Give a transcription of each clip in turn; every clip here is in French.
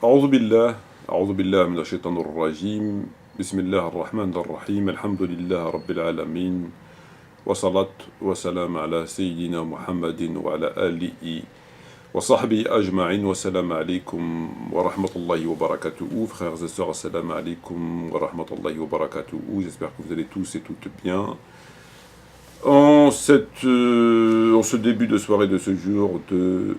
أعوذ بالله أعوذ بالله من الشيطان الرجيم بسم الله الرحمن الرحيم الحمد لله رب العالمين وصلاة وسلام على سيدنا محمد وعلى آله وصحبه أجمعين والسلام عليكم ورحمة الله وبركاته. Frères et sœurs, assalamu alaikum wa rahmatullahi wa barakatuh. J'espère que vous allez tous et toutes bien. En ce début de soirée de ce jour de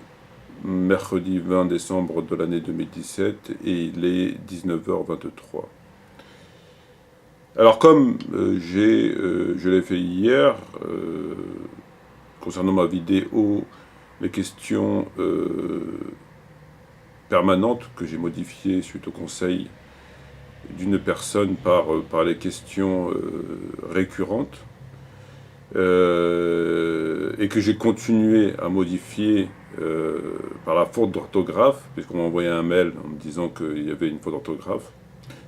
mercredi 20 décembre de l'année 2017 et il est 19h23. Alors comme je l'ai fait hier, concernant ma vidéo, les questions permanentes que j'ai modifiées suite au conseil d'une personne par les questions récurrentes, et que j'ai continué à modifier par la faute d'orthographe, puisqu'on m'a envoyé un mail en me disant qu'il y avait une faute d'orthographe.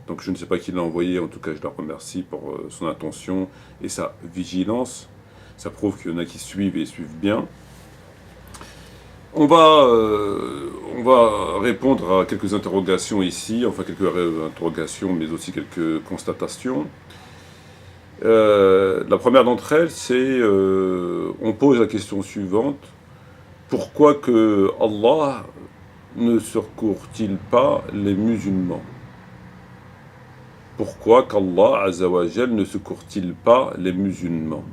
Donc je ne sais pas qui l'a envoyé, en tout cas je le remercie pour son attention et sa vigilance. Ça prouve qu'il y en a qui suivent et suivent bien. On va répondre à quelques interrogations ici, enfin quelques interrogations mais aussi quelques constatations. La première d'entre elles, c'est on pose la question suivante: pourquoi que Allah ne secourt-il pas les musulmans? Pourquoi qu'Allah Azzawajal ne secourt-il pas les musulmans?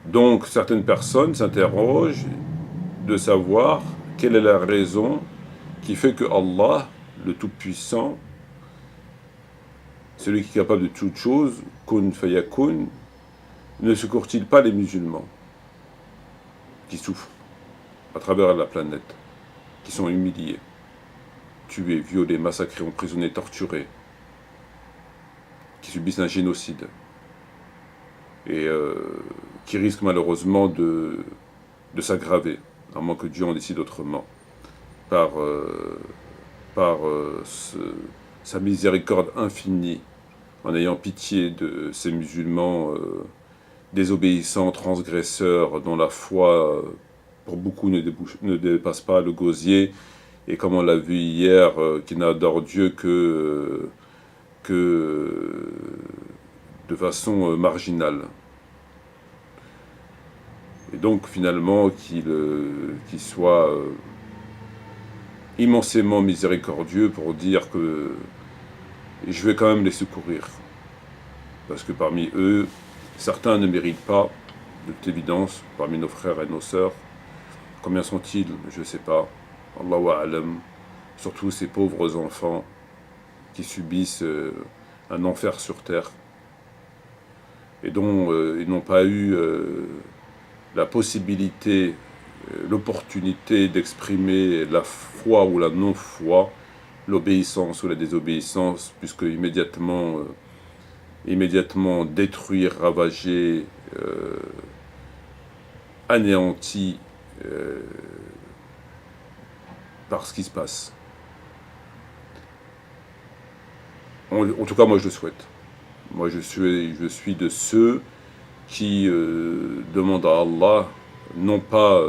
Donc certaines personnes s'interrogent de savoir quelle est la raison qui fait que Allah, le Tout-Puissant, celui qui est capable de toute chose, kun fayakun, ne secourt-il pas les musulmans qui souffrent à travers la planète, qui sont humiliés, tués, violés, massacrés, emprisonnés, torturés, qui subissent un génocide et qui risquent malheureusement de s'aggraver, à moins que Dieu en décide autrement, par sa miséricorde infinie, en ayant pitié de ces musulmans désobéissants, transgresseurs, dont la foi, pour beaucoup, ne dépasse pas le gosier, et comme on l'a vu hier, qui n'adorent Dieu que de façon marginale. Et donc finalement qu'il soit immensément miséricordieux pour dire que je vais quand même les secourir. Parce que parmi eux, certains ne méritent pas, de toute évidence, parmi nos frères et nos sœurs. Combien sont-ils? Je ne sais pas. Allahu a'lam. Surtout ces pauvres enfants qui subissent un enfer sur terre et dont ils n'ont pas eu la possibilité, l'opportunité d'exprimer la foi ou la non-foi, l'obéissance ou la désobéissance, puisque immédiatement détruit, ravagé, anéanti par ce qui se passe. En tout cas, moi je le souhaite. Moi je suis de ceux qui demandent à Allah non pas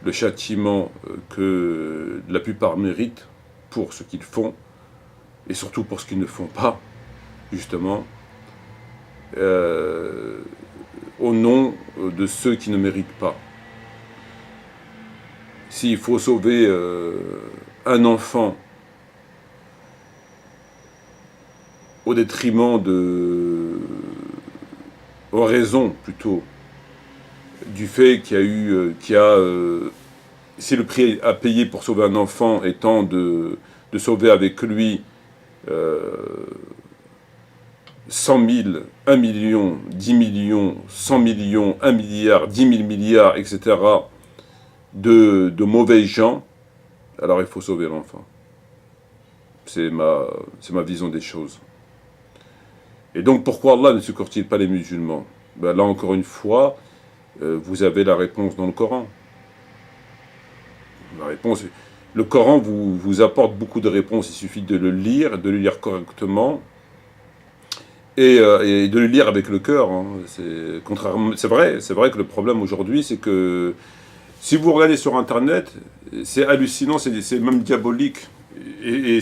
le châtiment que la plupart méritent pour ce qu'ils font, et surtout pour ce qu'ils ne font pas, justement, au nom de ceux qui ne méritent pas. S'il faut sauver un enfant au détriment en raison plutôt du fait si le prix à payer pour sauver un enfant étant de sauver avec lui 100 000, 1 million, 10 millions, 100 millions, 1 milliard, 10 000 milliards, etc., de mauvais gens, alors il faut sauver l'enfant. C'est ma vision des choses. Et donc pourquoi Allah ne secourt-il pas les musulmans? Ben là encore une fois, vous avez la réponse dans le Coran. Le Coran vous apporte beaucoup de réponses, il suffit de le lire correctement, et de le lire avec le cœur. Hein. C'est vrai que le problème aujourd'hui, c'est que Si vous regardez sur Internet, c'est hallucinant, c'est même diabolique. Et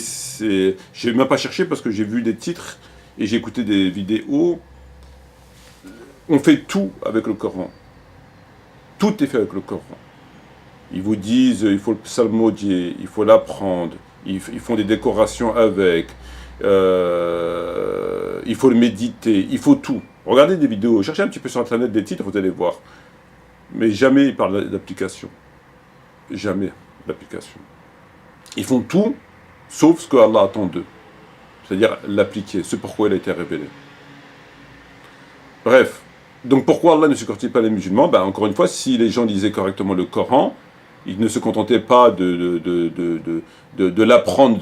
j'ai même pas cherché parce que j'ai vu des titres et j'ai écouté des vidéos. On fait tout avec le Coran. Tout est fait avec le Coran. Ils vous disent, il faut le psalmodier, il faut l'apprendre, ils font des décorations avec, il faut le méditer, il faut tout. Regardez des vidéos, cherchez un petit peu sur Internet des titres, vous allez voir. Mais jamais ils parlent d'application. Jamais d'application. Ils font tout, sauf ce que Allah attend d'eux. C'est-à-dire l'appliquer, ce pourquoi il a été révélé. Bref. Donc pourquoi Allah ne secourt-il pas les musulmans? Encore une fois, si les gens lisaient correctement le Coran, ils ne se contentaient pas de l'apprendre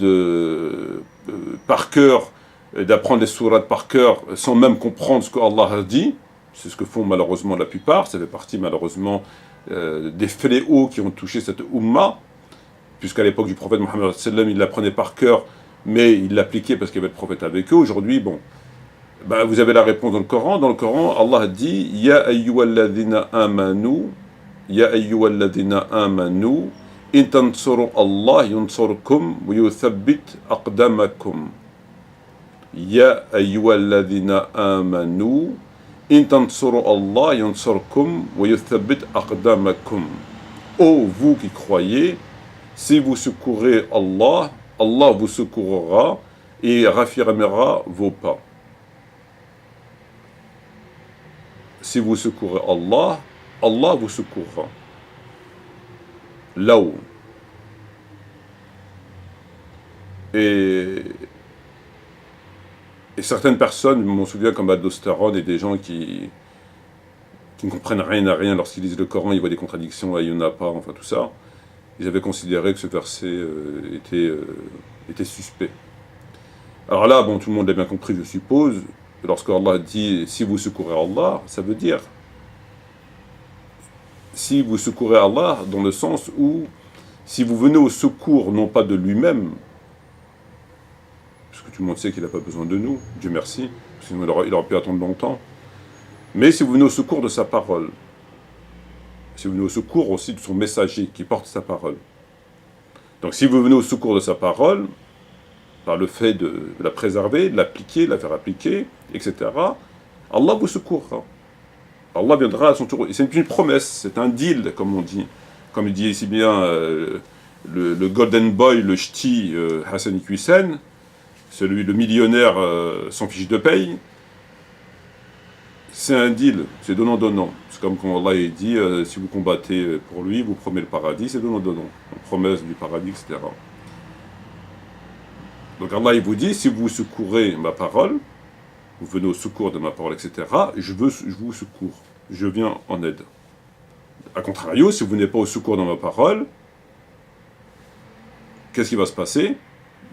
par cœur, d'apprendre les sourates par cœur, sans même comprendre ce que Allah a dit. C'est ce que font malheureusement la plupart. Ça fait partie malheureusement des fléaux qui ont touché cette Ummah, puisqu'à l'époque du prophète Mohammed, il l'apprenait par cœur, mais il l'appliquait parce qu'il y avait le prophète avec eux. Aujourd'hui, bon, vous avez la réponse dans le Coran. Dans le Coran, Allah dit « Ya ayyuhalladhina amanu, Ya ayyuhalladhina amanu, in tansuru Allah yansurkum wa yuthabbit aqdamakum. Ya ayyuhalladhina amanu, in tansuru Allah yansurkum wa yuthabbit aqdamakum. » Ô vous qui croyez, si vous secourez Allah, Allah vous secourra et raffermira vos pas. Si vous secourez Allah, Allah vous secourra. Là où. Et certaines personnes, je m'en souviens comme Adostarod et des gens qui ne comprennent rien à rien lorsqu'ils lisent le Coran, ils voient des contradictions, il n'y en a pas, enfin tout ça. Ils avaient considéré que ce verset était suspect. Alors là, bon, tout le monde l'a bien compris, je suppose. Lorsque Allah dit « si vous secourez Allah », ça veut dire si vous secourez Allah dans le sens où si vous venez au secours non pas de lui-même, parce que tout le monde sait qu'il n'a pas besoin de nous, Dieu merci, sinon il aurait pu attendre longtemps, mais si vous venez au secours de sa parole, si vous venez au secours aussi de son messager qui porte sa parole. Donc si vous venez au secours de sa parole, par le fait de la préserver, de l'appliquer, de la faire appliquer, etc., Allah vous secourra. Allah viendra à son tour. C'est une promesse, c'est un deal, comme on dit. Comme il dit ici bien le Golden Boy, le ch'ti Hassan Hussein, le millionnaire sans fiche de paye. C'est un deal, c'est donnant-donnant. C'est comme quand Allah dit, si vous combattez pour lui, vous promet le paradis, c'est donnant-donnant. Promesse du paradis, etc. Donc Allah il vous dit, si vous secourez ma parole, vous venez au secours de ma parole, etc., je vous secours, je viens en aide. A contrario, si vous n'êtes pas au secours de ma parole, qu'est-ce qui va se passer?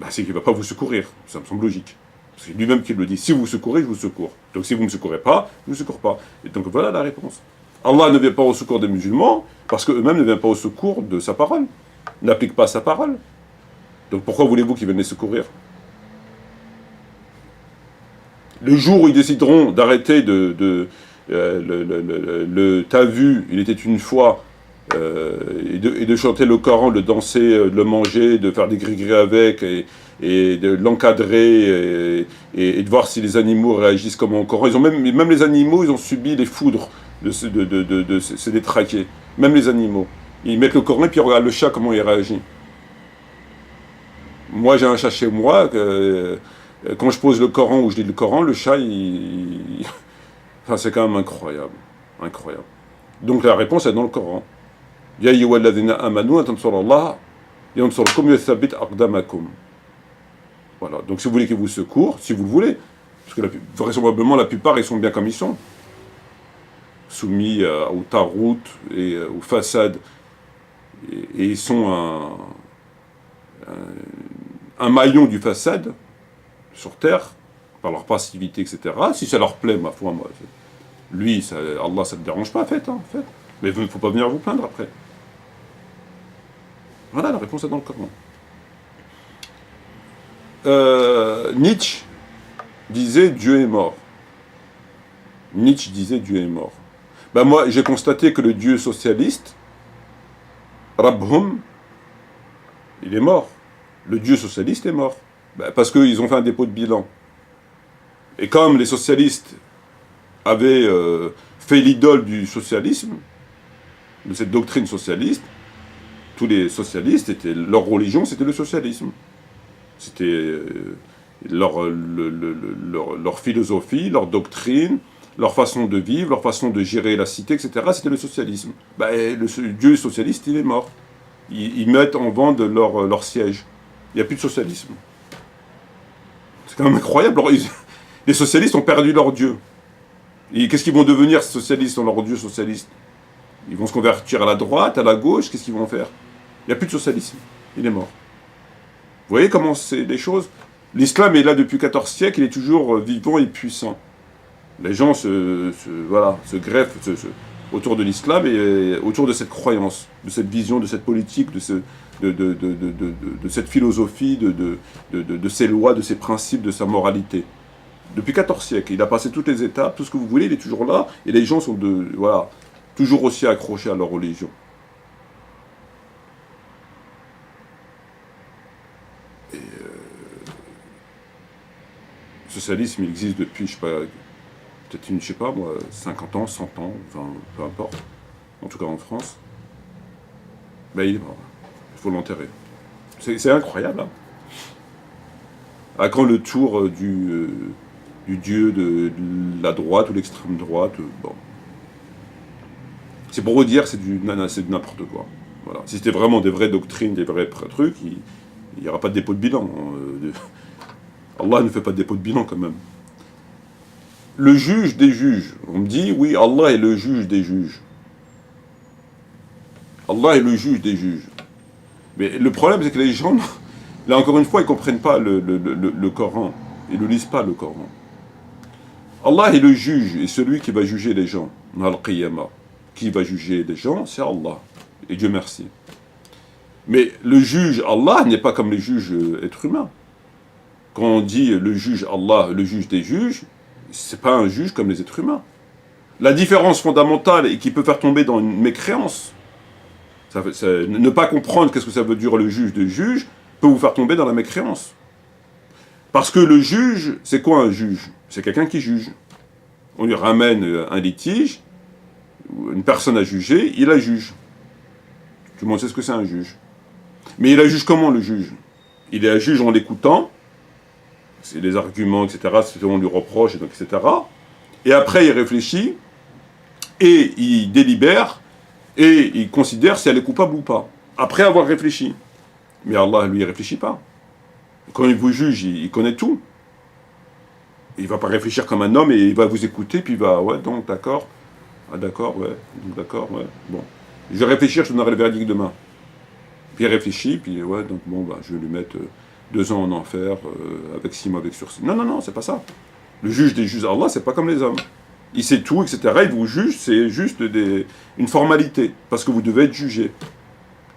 C'est qu'il ne va pas vous secourir, ça me semble logique. C'est lui-même qui le dit, si vous secourez, je vous secours. Donc si vous ne me secourez pas, je ne vous secours pas. Et donc voilà la réponse. Allah ne vient pas au secours des musulmans, parce qu'eux-mêmes ne viennent pas au secours de sa parole, n'appliquent pas sa parole. Donc pourquoi voulez-vous qu'ils viennent les secourir? Le jour où ils décideront d'arrêter t'as vu, il était une fois, et de chanter le Coran, de danser, de le manger, de faire des gris-gris avec, et de l'encadrer, et de voir si les animaux réagissent comme au Coran. Même les animaux, ils ont subi les foudres de se détraquer. Même les animaux. Ils mettent le Coran et puis ils regardent le chat, comment il réagit. Moi, j'ai un chat chez moi, quand je pose le Coran ou je lis le Coran, le chat, enfin, c'est quand même incroyable. Incroyable. Donc la réponse est dans le Coran. Ya ayyuhalladhina amanu tansurullah yansurkum wa yuthabbit aqdamakum. Voilà. Donc si vous voulez qu'il vous secoure, si vous le voulez, parce que vraisemblablement la plupart ils sont bien comme ils sont, soumis au tarout et au façade, et ils sont un maillon du façade sur terre, par leur passivité, etc. Si ça leur plaît, ma foi, moi, lui, Allah, ça ne le dérange pas, en fait. Mais il ne faut pas venir vous plaindre après. Voilà, la réponse est dans le Coran. Nietzsche disait Dieu est mort. Nietzsche disait Dieu est mort. Moi, j'ai constaté que le Dieu socialiste, Rabhum, il est mort. Le dieu socialiste est mort. Ben, parce qu'ils ont fait un dépôt de bilan. Et comme les socialistes avaient fait l'idole du socialisme, de cette doctrine socialiste, tous les socialistes, leur religion, c'était le socialisme. C'était leur philosophie, leur doctrine, leur façon de vivre, leur façon de gérer la cité, etc. C'était le socialisme. Ben, le dieu socialiste, il est mort. Ils mettent en vente leur siège. Il n'y a plus de socialisme. C'est quand même incroyable. Alors, les socialistes ont perdu leur dieu. Et qu'est-ce qu'ils vont devenir, ces socialistes, dans leur dieu socialiste? Ils vont se convertir à la droite, à la gauche, qu'est-ce qu'ils vont faire? Il n'y a plus de socialisme. Il est mort. Vous voyez comment c'est les choses? L'islam est là depuis 14 siècles, il est toujours vivant et puissant. Les gens se greffent autour de l'islam et autour de cette croyance, de cette vision, de cette politique, de cette philosophie, de ces lois, de ces principes, de sa moralité. Depuis 14 siècles, il a passé toutes les étapes, tout ce que vous voulez, il est toujours là, et les gens sont toujours aussi accrochés à leur religion. Et le socialisme, il existe depuis, je sais pas, peut-être 50 ans, 100 ans, enfin, peu importe, en tout cas en France. Ben il est mort, il faut l'enterrer. C'est incroyable, hein. À quand le tour du dieu de la droite ou l'extrême droite, bon. C'est pour vous dire, c'est du n'importe quoi. Voilà. Si c'était vraiment des vraies doctrines, des vrais trucs, il n'y aura pas de dépôt de bilan. Allah ne fait pas de dépôt de bilan quand même. Le juge des juges. On me dit, oui, Allah est le juge des juges. Allah est le juge des juges. Mais le problème, c'est que les gens, là encore une fois, ils ne comprennent pas le Coran. Ils ne lisent pas le Coran. Allah est le juge et celui qui va juger les gens. Al-Qiyamah. Qui va juger les gens, c'est Allah. Et Dieu merci. Mais le juge Allah n'est pas comme les juges êtres humains. Quand on dit le juge Allah, le juge des juges, c'est pas un juge comme les êtres humains. La différence fondamentale et qui peut faire tomber dans une mécréance, ne pas comprendre qu'est-ce que ça veut dire le juge des juges, peut vous faire tomber dans la mécréance. Parce que le juge, c'est quoi un juge? C'est quelqu'un qui juge. On lui ramène un litige, une personne à juger, il la juge. Tout le monde sait ce que c'est un juge. Mais il la juge comment, le juge? Il la juge en l'écoutant, c'est les arguments, etc., c'est ce qu'on lui reproche, etc. Et après, il réfléchit, et il délibère, et il considère si elle est coupable ou pas, après avoir réfléchi. Mais Allah, lui, il ne réfléchit pas. Quand il vous juge, il connaît tout. Il ne va pas réfléchir comme un homme, et il va vous écouter, puis il va, ouais, donc, d'accord. Ah d'accord, ouais, donc d'accord, ouais, bon. Je vais réfléchir, je donnerai le verdict demain. Puis il réfléchit, puis ouais, donc bon, bah, je vais lui mettre 2 ans en enfer, avec 6 mois avec sursis. Non, non, non, c'est pas ça. Le juge des juges, Allah, c'est pas comme les hommes. Il sait tout, etc. Il vous juge, c'est juste une formalité, parce que vous devez être jugé.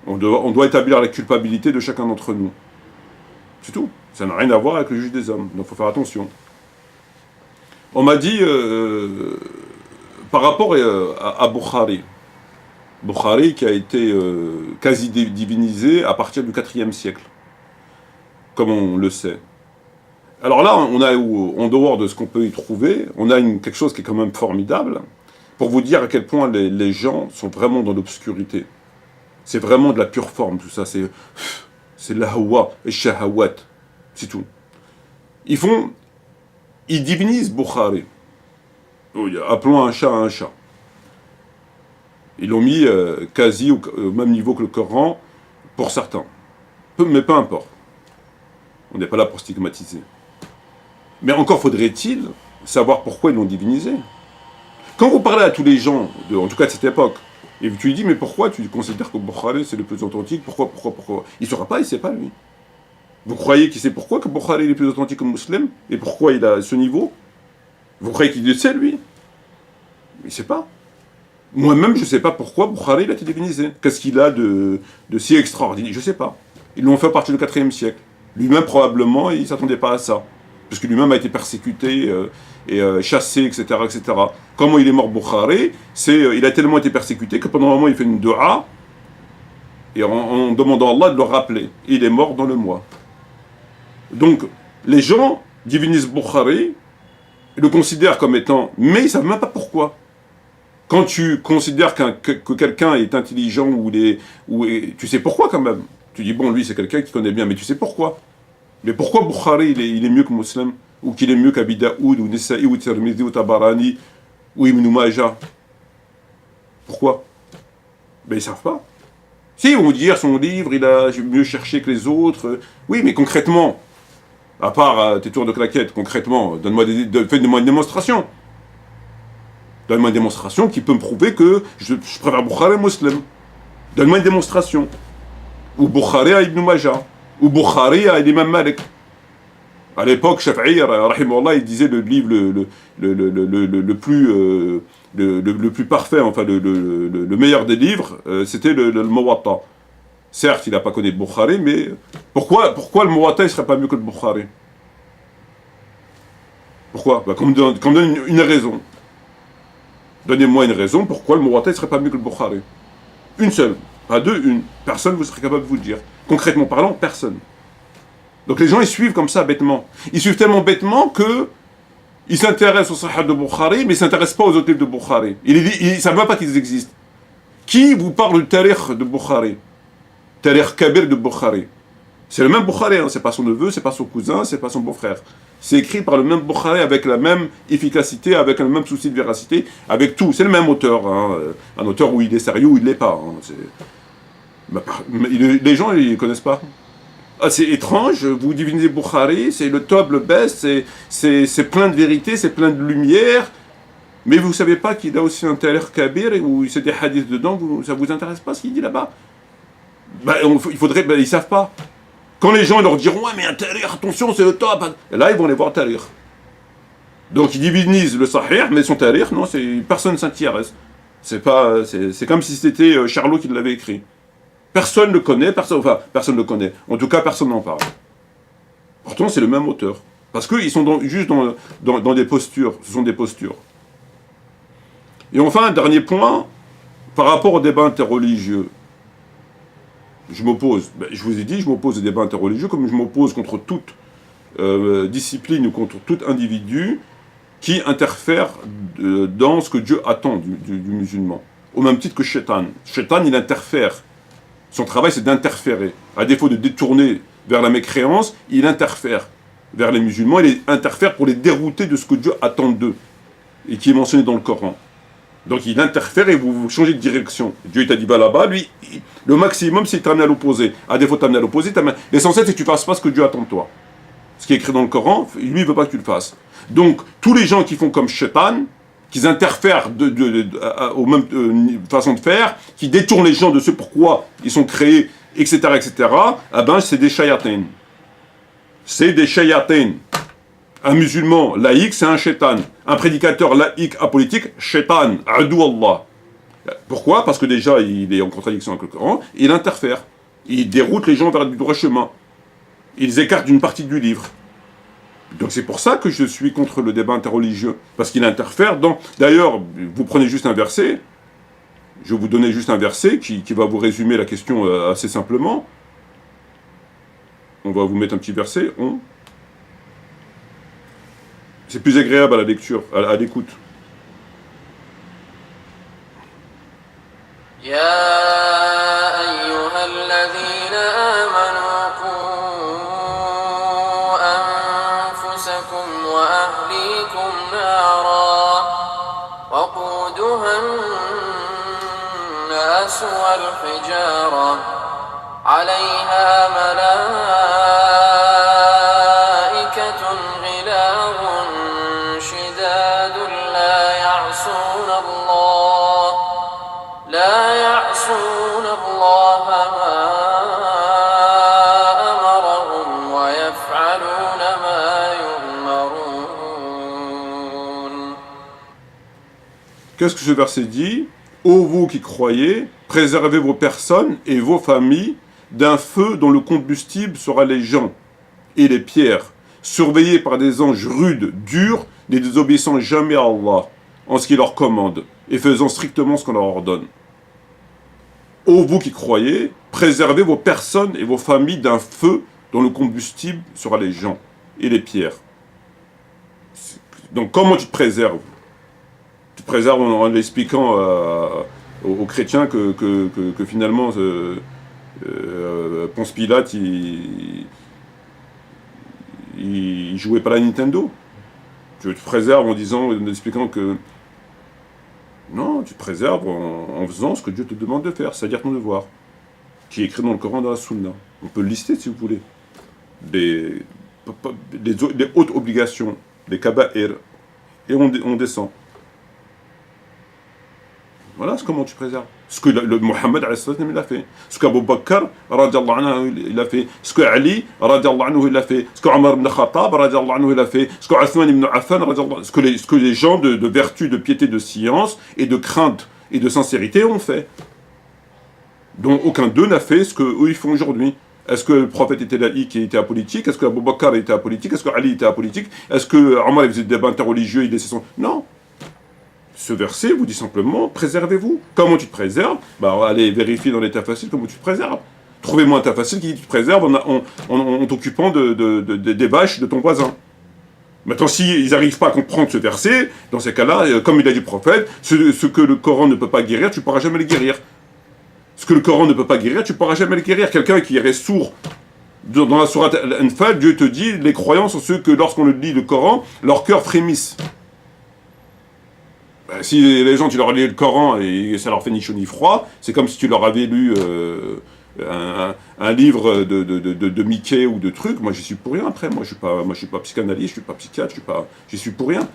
On doit établir la culpabilité de chacun d'entre nous. C'est tout. Ça n'a rien à voir avec le juge des hommes, donc il faut faire attention. On m'a dit... par rapport à Bukhari. Bukhari qui a été quasi divinisé à partir du IVe siècle, comme on le sait. Alors là, on a, en dehors de ce qu'on peut y trouver, on a quelque chose qui est quand même formidable, pour vous dire à quel point les gens sont vraiment dans l'obscurité. C'est vraiment de la pure forme, tout ça. C'est la hawa, et shahawat, c'est tout. Ils divinisent Bukhari. Appelons un chat. Ils l'ont mis quasi au même niveau que le Coran, pour certains. Mais peu importe. On n'est pas là pour stigmatiser. Mais encore faudrait-il savoir pourquoi ils l'ont divinisé. Quand vous parlez à tous les gens, en tout cas de cette époque, et tu lui dis, mais pourquoi tu considères que Bukhari c'est le plus authentique? Pourquoi? Il ne saura pas, il ne sait pas lui. Vous croyez qu'il sait pourquoi que Bukhari est le plus authentique que musulman? Et pourquoi il a ce niveau? Vous croyez qu'il le sait, lui? Il ne sait pas. Moi-même, je ne sais pas pourquoi Bukhari il a été divinisé. Qu'est-ce qu'il a de si extraordinaire? Je ne sais pas. Ils l'ont fait à partir du IVe siècle. Lui-même, probablement, il ne s'attendait pas à ça. Parce que lui-même a été persécuté et chassé, etc., etc. Comment il est mort, Bukhari? Il a tellement été persécuté que pendant un moment, il fait une dua. et en demandant à Allah de le rappeler. Il est mort dans le mois. Donc, les gens divinisent Bukhari, le considèrent comme étant... Mais ils ne savent même pas pourquoi. Quand tu considères que quelqu'un est intelligent, tu sais pourquoi quand même. Tu dis, bon, lui, c'est quelqu'un qui connaît bien, mais tu sais pourquoi. Mais pourquoi Bukhari, il est mieux que Muslim, ou qu'il est mieux qu'Abi Daoud, ou Nisa'i, ou Tirmidhi, ou Tabarani, ou Ibn Majah? Pourquoi? Ben, ils ne savent pas. Si, ils vont dire, son livre, il a mieux cherché que les autres. Oui, mais concrètement, à part tes tours de claquettes, concrètement, fais-moi une démonstration. Donne-moi une démonstration qui peut me prouver que je préfère Bukhari à Muslim. Donne-moi une démonstration. Ou Bukhari à Ibn Majah. Ou Bukhari à l'imam Malik. À l'époque, Shafi'i, rahimahullah, il disait le livre le plus parfait, enfin le meilleur des livres, c'était le Muwatta. Certes, il n'a pas connu le Bukhari, mais pourquoi le Muwatta ne serait pas mieux que le Bukhari? Pourquoi? Qu'on me donne une raison. Donnez-moi une raison pourquoi le Muwatta ne serait pas mieux que le Bukhari. Une seule, pas deux, une. Personne vous serait capable de vous le dire. Concrètement parlant, personne. Donc les gens, ils suivent comme ça, bêtement. Ils suivent tellement bêtement que ils s'intéressent au Sahih de Bukhari, mais ils ne s'intéressent pas aux autres livres de Bukhari. Ils ne savent même pas qu'ils existent. Qui vous parle du Tarikh de Bukhari? Tarikh Kabir de Bukhari. C'est le même Bukhari, hein. C'est pas son neveu, c'est pas son cousin, c'est pas son beau-frère. C'est écrit par le même Bukhari avec la même efficacité, avec le même souci de véracité, avec tout. C'est le même auteur. Hein. Un auteur où il est sérieux ou il ne l'est pas. Hein. Les gens, ils ne connaissent pas. Ah, c'est étrange, vous divinisez Bukhari, c'est le top, le best, c'est plein de vérité, c'est plein de lumière, mais vous ne savez pas qu'il a aussi un Tarikh Kabir où c'est des hadiths dedans, ça ne vous intéresse pas ce qu'il dit là-bas? Ils ne savent pas. Quand les gens leur diront, ouais, mais un Tarikh, attention, c'est le top, et là ils vont aller voir Tarikh. Donc ils divinisent le Sahih, mais son Tarikh, non, personne ne s'intéresse. C'est comme si c'était Charlot qui l'avait écrit. Personne ne le connaît, personne ne le connaît. En tout cas, personne n'en parle. Pourtant, c'est le même auteur. Parce qu'ils sont juste dans des postures. Ce sont des postures. Et enfin, un dernier point, par rapport au débat interreligieux. Je m'oppose. Je vous ai dit, je m'oppose au débat interreligieux, comme je m'oppose contre toute discipline ou contre tout individu qui interfère dans ce que Dieu attend du musulman. Au même titre que Shaitan. Shaitan, il interfère. Son travail, c'est d'interférer. À défaut de détourner vers la mécréance, il interfère vers les musulmans, il interfère pour les dérouter de ce que Dieu attend d'eux, et qui est mentionné dans le Coran. Donc il interfère et vous changez de direction. Dieu t'a dit, va là-bas, lui, le maximum, c'est de t'amener à l'opposé. À défaut de t'amener à l'opposé, l'essentiel, c'est que tu ne fasses pas ce que Dieu attend de toi. Ce qui est écrit dans le Coran, lui, il ne veut pas que tu le fasses. Donc, tous les gens qui font comme Shaitan, qui interfèrent aux mêmes façons de faire, qui détournent les gens de ce pourquoi ils sont créés, etc., c'est des shayatin. C'est des shayatin. Un musulman laïque, c'est un shaitan. Un prédicateur laïque apolitique, shaitan, adou Allah. Pourquoi? Parce que déjà, il est en contradiction avec le Coran, il interfère. Il déroute les gens vers du droit chemin. Ils écartent une partie du livre. Donc c'est pour ça que je suis contre le débat interreligieux, parce qu'il interfère dans... D'ailleurs, vous prenez juste un verset, je vais vous donner juste un verset qui va vous résumer la question assez simplement. On va vous mettre un petit verset, c'est plus agréable à la lecture, à l'écoute. والحجارة عليها ملائكة غلاظ شداد لا يعصون الله ما أمرهم ويفعلون ما يؤمرون. Qu'est-ce que ce verset dit? Ô vous qui croyez, préservez vos personnes et vos familles d'un feu dont le combustible sera les gens et les pierres, surveillés par des anges rudes, durs, ne désobéissant jamais à Allah en ce qu'il leur commande et faisant strictement ce qu'on leur ordonne. ô vous qui croyez, préservez vos personnes et vos familles d'un feu dont le combustible sera les gens et les pierres. Donc comment tu te préserves? Tu te préserves en expliquant aux chrétiens que finalement Ponce Pilate il jouait pas la Nintendo. Tu te préserves en expliquant que non, tu te préserves en faisant ce que Dieu te demande de faire, c'est-à-dire ton devoir, qui est écrit dans le Coran, dans la Sunna. On peut le lister si vous voulez. Les hautes obligations, les kaba'ir, et on descend. Voilà comment tu préserves. Ce que le Mohammed il a fait. Ce qu'Abu Bakr il a fait. Ce que Ali il a fait. Ce que Omar ibn Khattab il a fait. Ce que Uthman ibn Affan ce que les gens de vertu, de piété, de science et de crainte et de sincérité ont fait. dont aucun d'eux n'a fait ce qu'eux ils font aujourd'hui. Est-ce que le prophète était laïque et était apolitique? Est-ce que Abu Bakr était apolitique? Est-ce que Ali était apolitique? Est-ce que Omar faisait des débats interreligieux, il laissait son... Non. Ce verset vous dit simplement, préservez-vous. Comment tu te préserves? Bah, allez vérifier dans l'état facile comment tu te préserves. Trouvez-moi un état facile qui dit que tu te préserves en t'occupant des vaches de ton voisin. Maintenant, s'ils n'arrivent pas à comprendre ce verset, dans ces cas-là, comme il a dit le prophète, ce que le Coran ne peut pas guérir, tu ne pourras jamais le guérir. Ce que le Coran ne peut pas guérir, tu ne pourras jamais le guérir. Quelqu'un qui irait sourd, dans la sourate Al-Anfal, Dieu te dit, les croyants sont ceux que lorsqu'on lit le Coran, leur cœur frémisse. Ben, si les gens, tu leur lis le Coran et ça leur fait ni chaud ni froid, c'est comme si tu leur avais lu un livre de Mickey ou de trucs. Moi, j'y suis pour rien après. Moi, je suis pas psychanalyste, je suis pas psychiatre, j'y suis pour rien.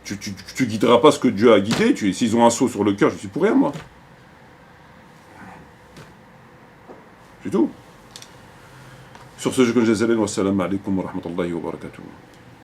Tu guideras pas ce que Dieu a guidé. S'ils ont un seau sur le cœur, je suis pour rien, moi. C'est tout. Sur ce, je vous dis, wassalamu alaikum wa rahmatullahi wa barakatuh.